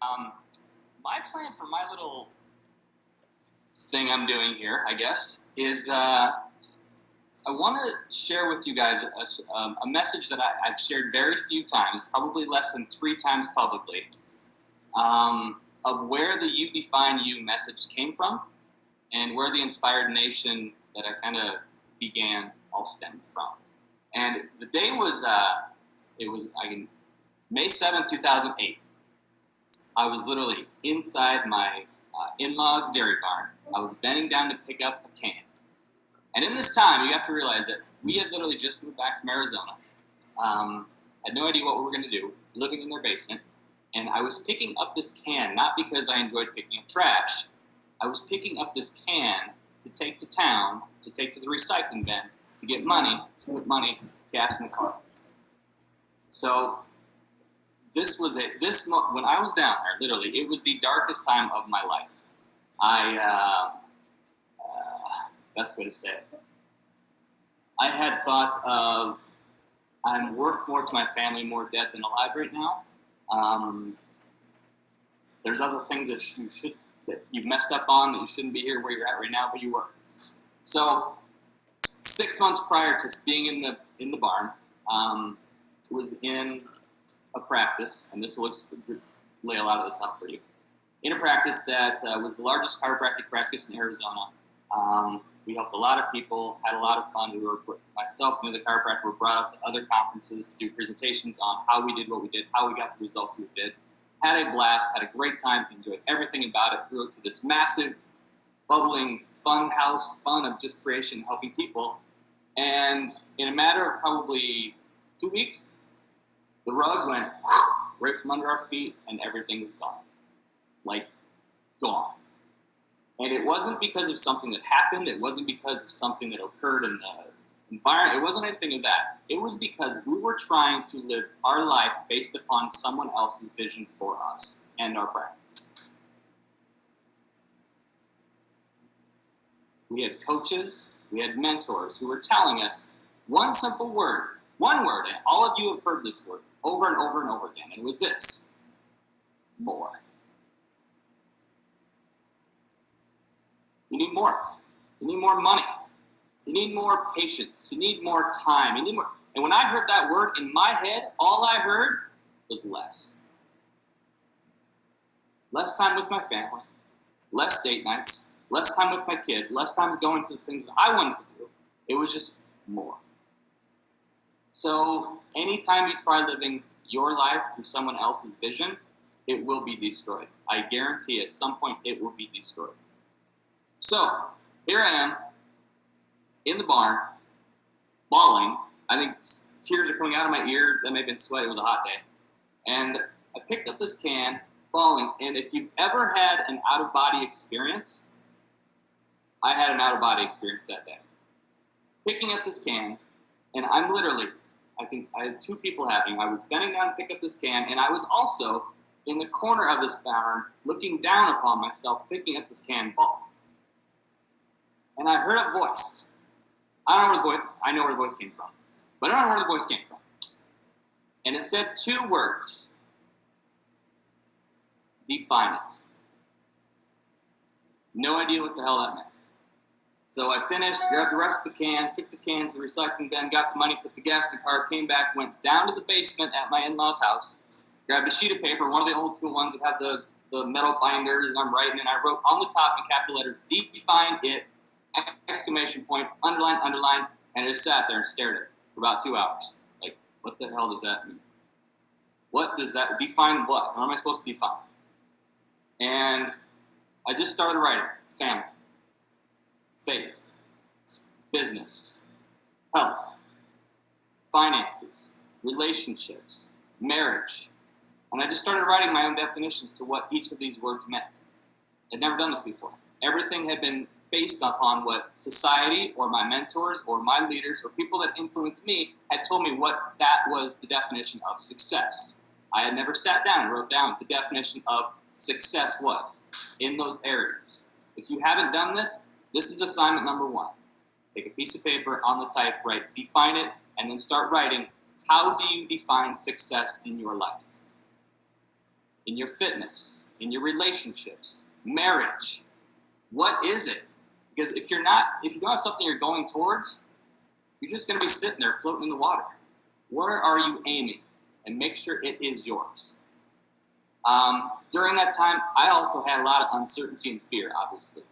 Um, my plan for my little thing I'm doing here, I guess, is I want to share with you guys a message that I've shared very few times, probably less than 3 times publicly, of where the You Define You message came from and where the Inspired Nation that I kind of began all stemmed from. And the day was, May 7th, 2008. I was literally inside my in-laws' dairy barn. I was bending down to pick up a can. And in this time, you have to realize that we had literally just moved back from Arizona. Had no idea what we were going to do, living in their basement. And I was picking up this can, not because I enjoyed picking up trash. I was picking up this can to take to town, to take to the recycling bin, to get money, to put gas in the car. So when I was down there, literally, it was the darkest time of my life. Best way to say it. I had thoughts of, I'm worth more to my family, more dead than alive right now. There's other things that you've messed up on, that you shouldn't be here where you're at right now, but you were. So 6 months prior to being in the barn, was in a practice, and this will lay a lot of this out for you. In a practice that was the largest chiropractic practice in Arizona. We helped a lot of people, had a lot of fun. Myself and the chiropractor were brought out to other conferences to do presentations on how we did what we did, how we got the results we did. Had a blast, had a great time, enjoyed everything about it. Grew to this massive, bubbling, fun of just creation, helping people. And in a matter of probably 2 weeks, the rug went right from under our feet, and everything was gone. Like, gone. And it wasn't because of something that happened. It wasn't because of something that occurred in the environment. It wasn't anything of that. It was because we were trying to live our life based upon someone else's vision for us and our practice. We had coaches, we had mentors who were telling us one simple word, and all of you have heard this word over and over and over again, and it was this: more. You need more. You need more money. You need more patience. You need more time. You need more. And when I heard that word in my head, all I heard was less. Less time with my family, less date nights, less time with my kids, less time going to the things that I wanted to do. It was just more. So anytime you try living your life through someone else's vision, it will be destroyed. I guarantee at some point it will be destroyed. So here I am in the barn, bawling. I think tears are coming out of my ears. That may have been sweat. It was a hot day. And I picked up this can, bawling. And if you've ever had an out-of-body experience, I had an out-of-body experience that day. Picking up this can, and I'm literally, I had 2 people happening. I was bending down to pick up this can, and I was also in the corner of this barn, looking down upon myself, picking up this can, bawling. And I heard a voice. I know where the voice came from, but I don't know where the voice came from. And it said 2 words: define it. No idea what the hell that meant. So I finished, grabbed the rest of the cans, took the cans to the recycling bin, got the money, put the gas in the car, came back, went down to the basement at my in-laws' house, grabbed a sheet of paper, one of the old school ones that had the metal binders, and I'm writing, and I wrote on the top in capital letters, define it, exclamation point, underline, and I just sat there and stared at it for about 2 hours. Like, what the hell does that mean? What does that, define what? What am I supposed to define? And I just started writing: family, faith, business, health, finances, relationships, marriage. And I just started writing my own definitions to what each of these words meant. I'd never done this before. Everything had been based upon what society or my mentors or my leaders or people that influenced me had told me what that was the definition of success. I had never sat down and wrote down what the definition of success was in those areas. If you haven't done this, this is assignment number 1. Take a piece of paper on the type, write, define it, and then start writing, how do you define success in your life? in your fitness, in your relationships, marriage? What is it? Because if you don't have something you're going towards, you're just going to be sitting there floating in the water. Where are you aiming? And make sure it is yours. During that time, I also had a lot of uncertainty and fear, obviously.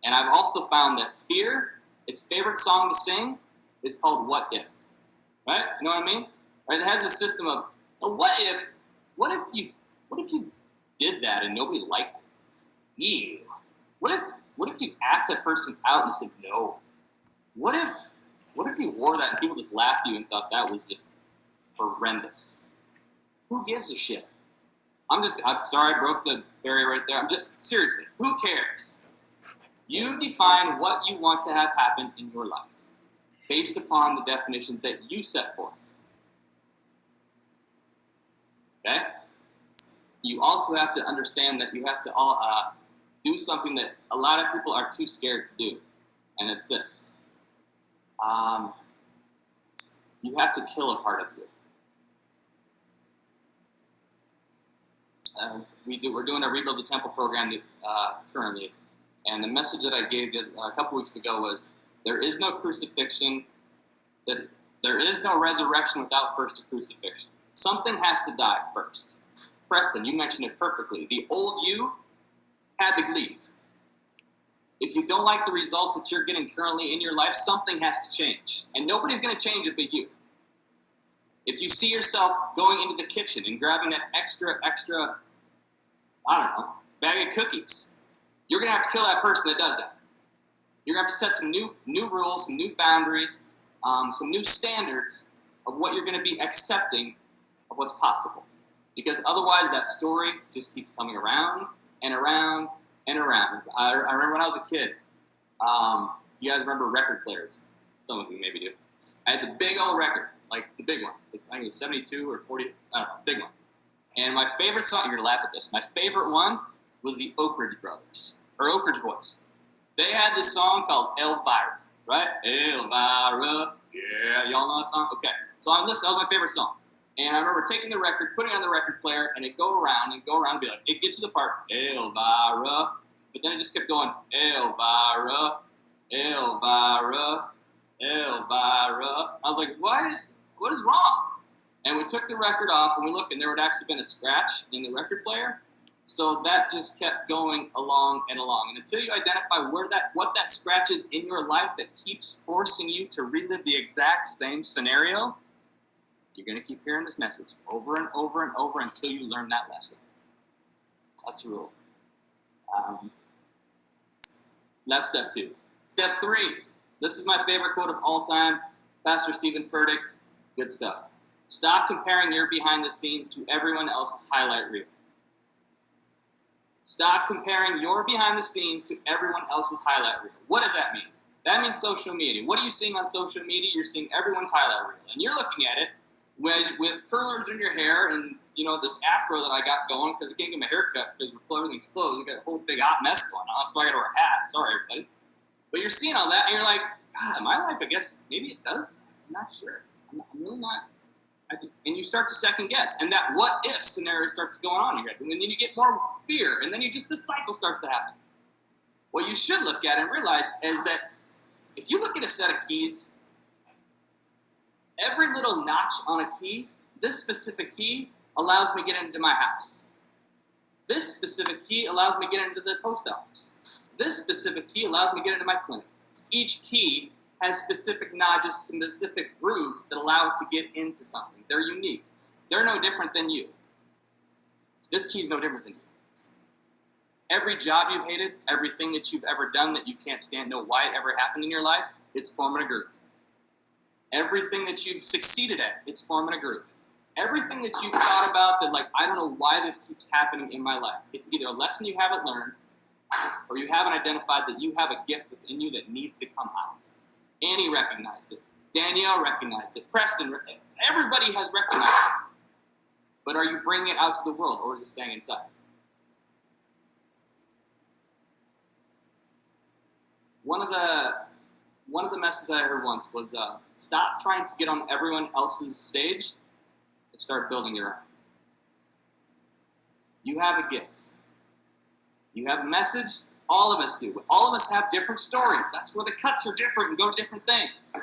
And I've also found that fear, its favorite song to sing is called What If. Right? You know what I mean? Right? It has a system of, well, what if you did that and nobody liked it? Ew. What if you asked that person out and said no? What if you wore that and people just laughed at you and thought that was just horrendous? Who gives a shit? I'm sorry I broke the barrier right there. Seriously, who cares? You define what you want to have happen in your life based upon the definitions that you set forth. Okay? You also have to understand that you have to do something that a lot of people are too scared to do, and it's this. You have to kill a part of you. We're doing a Rebuild the Temple program currently, and the message that I gave a couple weeks ago was, there is no crucifixion, that there is no resurrection without first a crucifixion. Something has to die first. Preston, you mentioned it perfectly. The old you had to leave. If you don't like the results that you're getting currently in your life, something has to change. And nobody's going to change it but you. If you see yourself going into the kitchen and grabbing that extra, I don't know, bag of cookies, you're going to have to kill that person that does that. You're going to have to set some new rules, some new boundaries, some new standards of what you're going to be accepting of what's possible. Because otherwise that story just keeps coming around and around and around. I remember when I was a kid, you guys remember record players? Some of you maybe do. I had the big old record, like the big one. I think it was 72 or 40, I don't know, the big one. And my favorite song, you're going to laugh at this, my favorite one was the Oak Ridge Brothers, or Oak Ridge Boys. They had this song called Elvira, right? Elvira, yeah, y'all know that song? Okay, so that was my favorite song. And I remember taking the record, putting it on the record player, and it'd go around and be like, it gets to the part, Elvira, but then it just kept going, Elvira, Elvira, Elvira. I was like, what is wrong? And we took the record off, and we looked, and there had actually been a scratch in the record player. So that just kept going along and along. And until you identify what that scratch is in your life that keeps forcing you to relive the exact same scenario, you're going to keep hearing this message over and over and over until you learn that lesson. That's the rule. That's step 2. Step 3. This is my favorite quote of all time. Pastor Stephen Furtick. Good stuff. Stop comparing your behind the scenes to everyone else's highlight reel. Stop comparing your behind the scenes to everyone else's highlight reel. What does that mean? That means social media. What are you seeing on social media? You're seeing everyone's highlight reel. And you're looking at it with curlers in your hair and, this afro that I got going because I can't get my hair cut because everything's closed. We got a whole big hot mess going on. So I got to wear a hat. Sorry, everybody. But you're seeing all that and you're like, God, my life, I guess, maybe it does. I'm not sure. I'm really not. And you start to second guess. And that what if scenario starts going on in your head. And then you get more fear. And then the cycle starts to happen. What you should look at and realize is that if you look at a set of keys, every little notch on a key, this specific key allows me to get into my house. This specific key allows me to get into the post office. This specific key allows me to get into my clinic. Each key has specific notches, specific grooves that allow it to get into something. They're unique. They're no different than you. This key is no different than you. Every job you've hated, everything that you've ever done that you can't stand, know why it ever happened in your life, it's forming a groove. Everything that you've succeeded at, it's forming a groove. Everything that you've thought about that, I don't know why this keeps happening in my life, it's either a lesson you haven't learned or you haven't identified that you have a gift within you that needs to come out. Annie recognized it. Danielle recognized it. Preston, everybody has recognized it. But are you bringing it out to the world, or is it staying inside? One of the messages I heard once was, stop trying to get on everyone else's stage and start building your own. You have a gift. You have a message. All of us do. All of us have different stories. That's where the cuts are different and go to different things.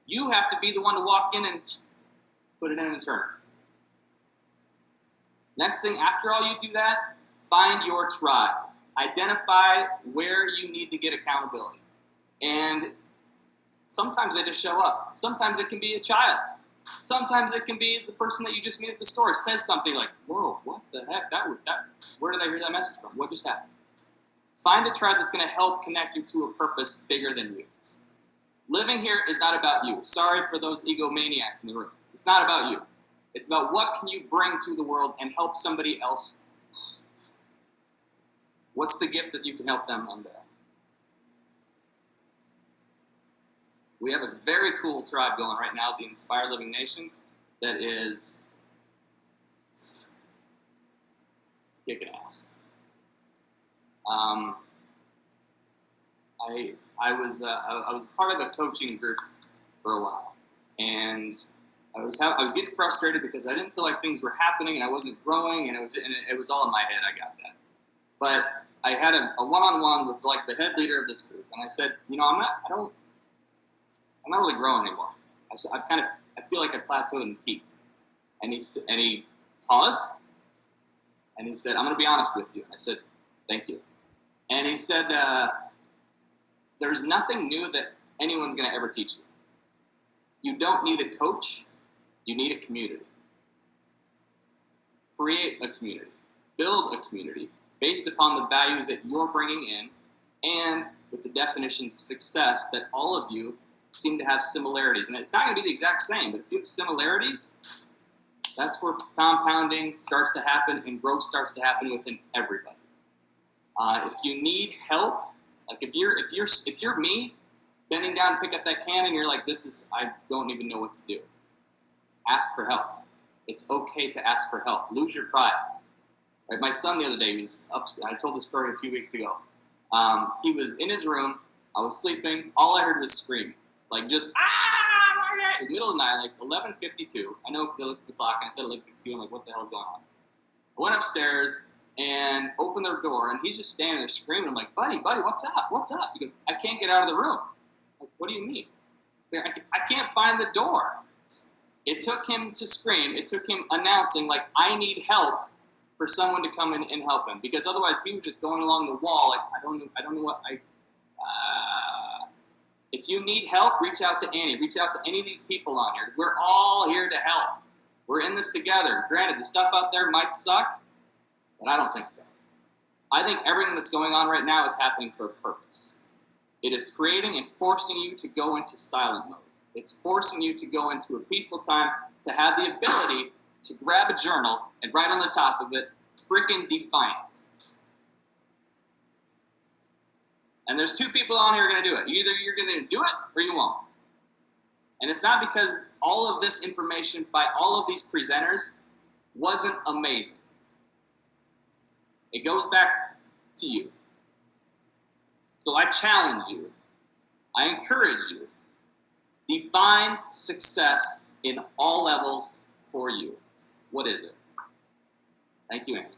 You have to be the one to walk in and put it in and turn. Next thing, after all you do that, find your tribe. Identify where you need to get accountability. And sometimes they just show up. Sometimes it can be a child. Sometimes it can be the person that you just meet at the store says something like, whoa, what the heck? Where did I hear that message from? What just happened? Find a tribe that's going to help connect you to a purpose bigger than you. Living here is not about you. Sorry for those egomaniacs in the room. It's not about you. It's about what can you bring to the world and help somebody else. What's the gift that you can help them on that? We have a very cool tribe going right now, the Inspire Living Nation, that is kicking ass. I was part of a coaching group for a while, and I was getting frustrated because I didn't feel like things were happening and I wasn't growing, and it was all in my head. I got that, but I had a one-on-one with like the head leader of this group, and I said, I'm not really growing anymore. I feel like I plateaued and peaked. And he paused, and he said, I'm going to be honest with you. And I said, thank you. And he said, there's nothing new that anyone's going to ever teach you. You don't need a coach. You need a community. Create a community. Build a community based upon the values that you're bringing in and with the definitions of success that all of you seem to have similarities. And it's not going to be the exact same, but if you have similarities, that's where compounding starts to happen and growth starts to happen within everybody. If you need help, like if you're me, bending down to pick up that can and you're like, I don't even know what to do. Ask for help. It's okay to ask for help. Lose your pride. Right? My son the other day was upset. I told this story a few weeks ago. He was in his room. I was sleeping. All I heard was screaming. Like just, in the middle of the night, like 11:52. I know because I looked at the clock and I said 11:52. I'm like, what the hell's going on? I went upstairs and opened the door, and he's just standing there screaming. I'm like, buddy, what's up? What's up? Because I can't get out of the room. I'm like, what do you mean? I can't find the door. It took him to scream. It took him announcing, like, I need help for someone to come in and help him. Because otherwise he was just going along the wall. Like, I don't know what if you need help, reach out to Annie. Reach out to any of these people on here. We're all here to help. We're in this together. Granted, the stuff out there might suck, but I don't think so. I think everything that's going on right now is happening for a purpose. It is creating and forcing you to go into silent mode. It's forcing you to go into a peaceful time to have the ability to grab a journal and write on the top of it, freaking defiant. And there's two people on here who are going to do it. Either you're going to do it or you won't. And it's not because all of this information by all of these presenters wasn't amazing. It goes back to you. So I challenge you. I encourage you. Define success in all levels for you. What is it? Thank you, Andy.